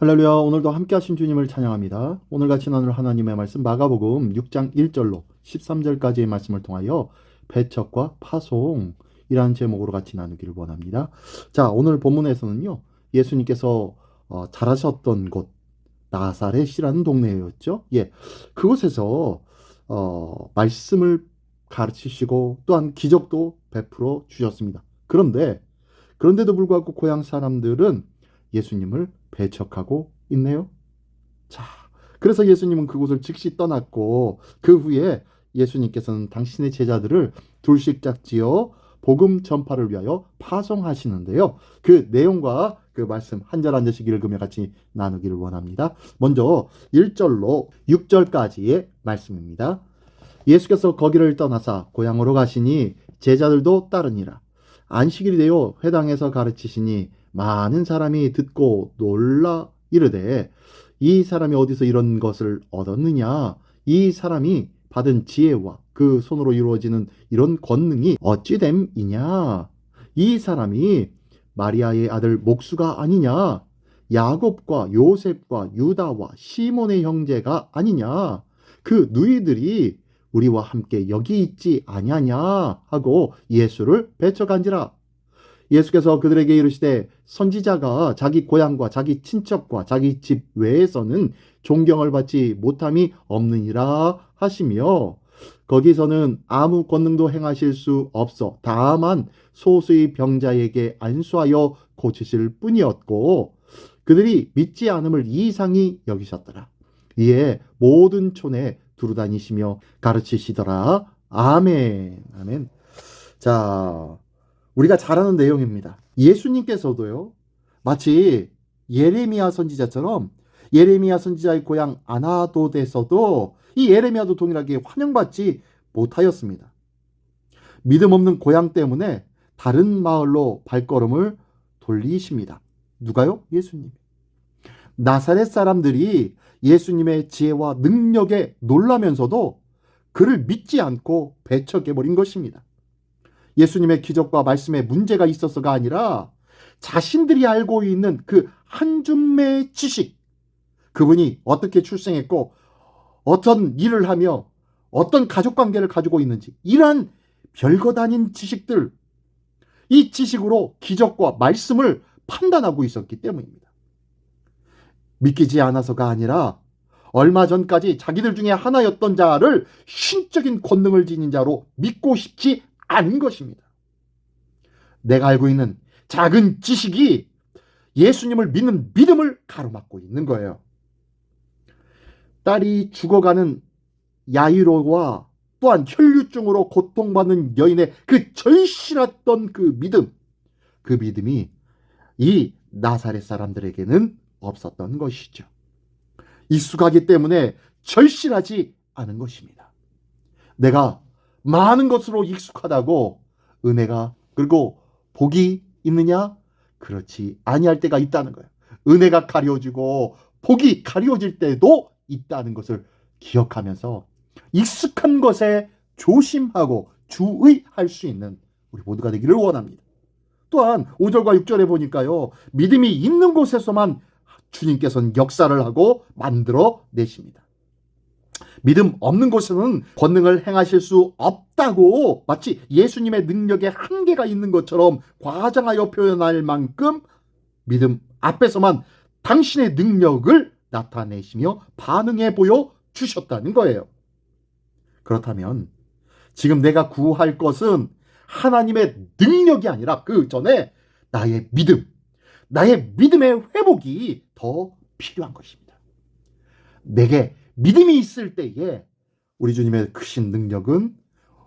할렐루야. 오늘도 함께 하신 주님을 찬양합니다. 오늘 같이 나눌 하나님의 말씀 마가복음 6장 1절로 13절까지의 말씀을 통하여 배척과 파송이라는 제목으로 같이 나누기를 원합니다. 자, 오늘 본문에서는요. 예수님께서 자라셨던 곳 나사렛이라는 동네였죠. 예. 그곳에서 말씀을 가르치시고 또한 기적도 베풀어 주셨습니다. 그런데도 불구하고 고향 사람들은 예수님을 배척하고 있네요. 자, 그래서 예수님은 그곳을 즉시 떠났고 그 후에 예수님께서는 당신의 제자들을 둘씩 짝지어 복음 전파를 위하여 파송하시는데요. 그 내용과 그 말씀 한 절 한 절씩 읽으며 같이 나누기를 원합니다. 먼저 1절로 6절까지의 말씀입니다. 예수께서 거기를 떠나사 고향으로 가시니 제자들도 따르니라. 안식일이 되어 회당에서 가르치시니 많은 사람이 듣고 놀라 이르되 이 사람이 어디서 이런 것을 얻었느냐? 이 사람이 받은 지혜와 그 손으로 이루어지는 이런 권능이 어찌 됨이냐? 이 사람이 마리아의 아들 목수가 아니냐? 야곱과 요셉과 유다와 시몬의 형제가 아니냐? 그 누이들이 우리와 함께 여기 있지 아니하냐? 하고 예수를 배척한지라. 예수께서 그들에게 이르시되 선지자가 자기 고향과 자기 친척과 자기 집 외에서는 존경을 받지 못함이 없느니라 하시며 거기서는 아무 권능도 행하실 수 없어 다만 소수의 병자에게 안수하여 고치실 뿐이었고 그들이 믿지 않음을 이상히 여기셨더라. 이에 모든 촌에 두루다니시며 가르치시더라. 아멘. 아멘. 자, 우리가 잘 아는 내용입니다. 예수님께서도요, 마치 예레미야 선지자처럼 예레미야 선지자의 고향 아나돗에서도 이 예레미야도 동일하게 환영받지 못하였습니다. 믿음 없는 고향 때문에 다른 마을로 발걸음을 돌리십니다. 누가요? 예수님. 나사렛 사람들이 예수님의 지혜와 능력에 놀라면서도 그를 믿지 않고 배척해버린 것입니다. 예수님의 기적과 말씀에 문제가 있어서가 아니라 자신들이 알고 있는 그 한 줌의 지식, 그분이 어떻게 출생했고 어떤 일을 하며 어떤 가족관계를 가지고 있는지 이러한 별것 아닌 지식들, 이 지식으로 기적과 말씀을 판단하고 있었기 때문입니다. 믿기지 않아서가 아니라 얼마 전까지 자기들 중에 하나였던 자를 신적인 권능을 지닌 자로 믿고 싶지 않은 것입니다. 내가 알고 있는 작은 지식이 예수님을 믿는 믿음을 가로막고 있는 거예요. 딸이 죽어가는 야이로와 또한 혈류증으로 고통받는 여인의 그 절실했던 그 믿음이 이 나사렛 사람들에게는 없었던 것이죠. 익숙하기 때문에 절실하지 않은 것입니다. 내가 많은 것으로 익숙하다고 은혜가 그리고 복이 있느냐? 그렇지 아니할 때가 있다는 거예요. 은혜가 가려지고 복이 가려질 때도 있다는 것을 기억하면서 익숙한 것에 조심하고 주의할 수 있는 우리 모두가 되기를 원합니다. 또한 5절과 6절에 보니까요. 믿음이 있는 곳에서만 주님께서는 역사를 하고 만들어 내십니다. 믿음 없는 곳에서는 권능을 행하실 수 없다고 마치 예수님의 능력에 한계가 있는 것처럼 과장하여 표현할 만큼 믿음 앞에서만 당신의 능력을 나타내시며 반응해 보여 주셨다는 거예요. 그렇다면 지금 내가 구할 것은 하나님의 능력이 아니라 그 전에 나의 믿음의 회복이 더 필요한 것입니다. 내게 믿음이 있을 때에 우리 주님의 크신 능력은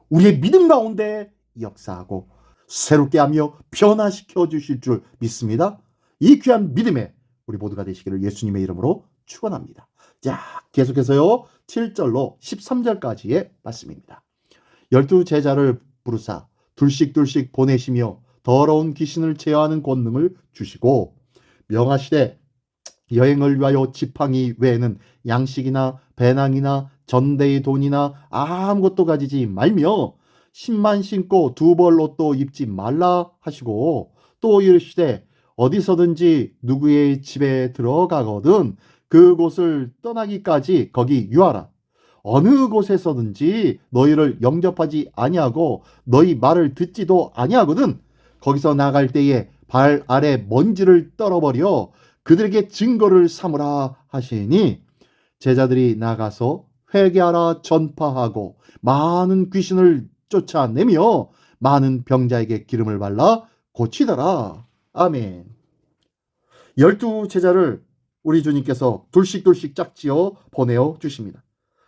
우리의 믿음 가운데 역사하고 새롭게 하며 변화시켜 주실 줄 믿습니다. 이 귀한 믿음에 우리 모두가 되시기를 예수님의 이름으로 축원합니다. 자, 계속해서요. 7절로 13절까지의 말씀입니다. 12 제자를 부르사 둘씩 보내시며 더러운 귀신을 제어하는 권능을 주시고 명하시되 여행을 위하여 지팡이 외에는 양식이나 배낭이나 전대의 돈이나 아무것도 가지지 말며 신만 신고 두 벌 옷도 입지 말라 하시고 또 이르시되 어디서든지 누구의 집에 들어가거든 그곳을 떠나기까지 거기 유하라. 어느 곳에서든지 너희를 영접하지 아니하고 너희 말을 듣지도 아니하거든 거기서 나갈 때에 발 아래 먼지를 떨어버려 그들에게 증거를 삼으라 하시니 제자들이 나가서 회개하라 전파하고 많은 귀신을 쫓아내며 많은 병자에게 기름을 발라 고치더라. 아멘. 12제자를 우리 주님께서 둘씩 짝지어 보내어 주십니다.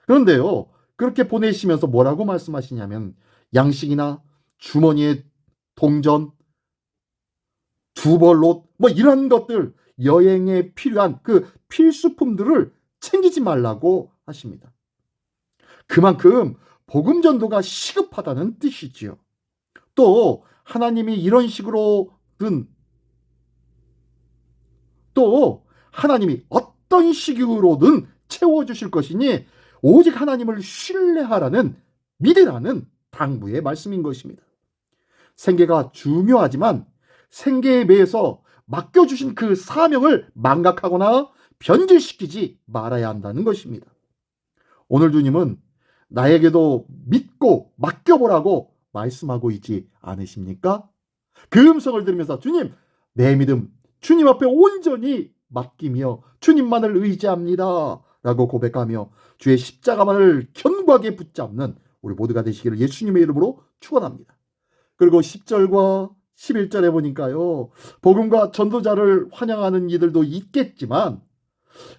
그런데요, 그렇게 보내시면서 뭐라고 말씀하시냐면 양식이나 주머니에 동전, 두벌롯 뭐 이런 것들 여행에 필요한 그 필수품들을 챙기지 말라고 하십니다. 그만큼 복음 전도가 시급하다는 뜻이지요. 또 하나님이 이런 식으로든 또 하나님이 어떤 식으로든 채워주실 것이니 오직 하나님을 신뢰하라는 믿으라는 당부의 말씀인 것입니다. 생계가 중요하지만 생계에 매여서 맡겨주신 그 사명을 망각하거나 변질시키지 말아야 한다는 것입니다. 오늘 주님은 나에게도 믿고 맡겨보라고 말씀하고 있지 않으십니까? 그 음성을 들으면서 주님, 내 믿음 주님 앞에 온전히 맡기며 주님만을 의지합니다 라고 고백하며 주의 십자가만을 견고하게 붙잡는 우리 모두가 되시기를 예수님의 이름으로 축원합니다. 그리고 10절과 11절에 보니까요, 복음과 전도자를 환영하는 이들도 있겠지만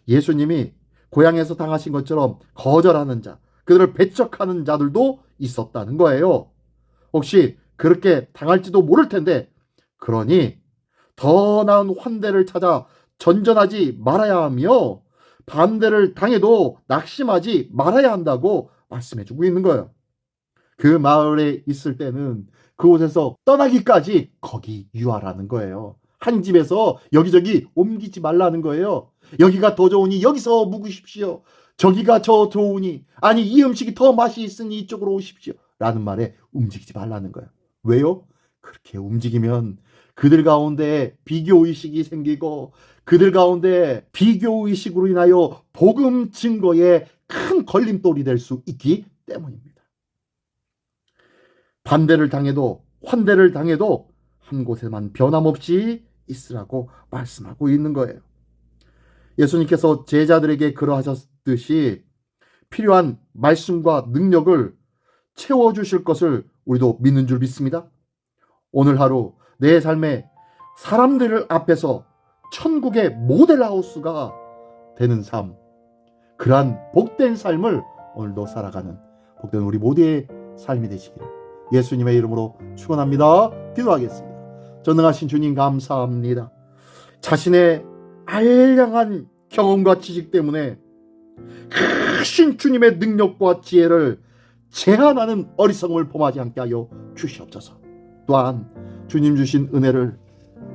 예수님이 고향에서 당하신 것처럼 거절하는 자, 그들을 배척하는 자들도 있었다는 거예요. 혹시 그렇게 당할지도 모를 텐데, 그러니 더 나은 환대를 찾아 전전하지 말아야 하며 반대를 당해도 낙심하지 말아야 한다고 말씀해주고 있는 거예요. 그 마을에 있을 때는 그곳에서 떠나기까지 거기 유하라는 거예요. 한 집에서 여기저기 옮기지 말라는 거예요. 여기가 더 좋으니 여기서 묵으십시오. 저기가 더 좋으니, 아니 이 음식이 더 맛이 있으니 이쪽으로 오십시오 라는 말에 움직이지 말라는 거예요. 왜요? 그렇게 움직이면 그들 가운데 비교의식이 생기고 그들 가운데 비교의식으로 인하여 복음 증거에 큰 걸림돌이 될 수 있기 때문입니다. 반대를 당해도 환대를 당해도 한 곳에만 변함없이 있으라고 말씀하고 있는 거예요. 예수님께서 제자들에게 그러하셨듯이 필요한 말씀과 능력을 채워주실 것을 우리도 믿는 줄 믿습니다. 오늘 하루 내 삶에 사람들 앞에서 천국의 모델하우스가 되는 삶, 그러한 복된 삶을 오늘도 살아가는 복된 우리 모두의 삶이 되시기를 예수님의 이름으로 축원합니다. 기도하겠습니다. 전능하신 주님 감사합니다. 자신의 알량한 경험과 지식 때문에 크신 주님의 능력과 지혜를 제한하는 어리석음을 범하지 않게 하여 주시옵소서. 또한 주님 주신 은혜를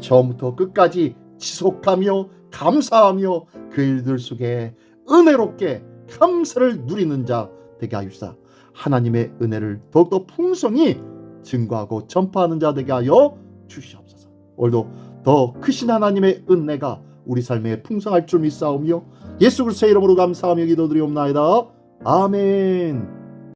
처음부터 끝까지 지속하며 감사하며 그 일들 속에 은혜롭게 감사를 누리는 자 되게 하옵소서. 하나님의 은혜를 더욱더 풍성히 증거하고 전파하는 자 되게 하여 주시옵소서. 오늘도 더 크신 하나님의 은혜가 우리 삶에 풍성할 줄 믿사오며 예수 그리스도의 이름으로 감사하며 기도드리옵나이다. 아멘.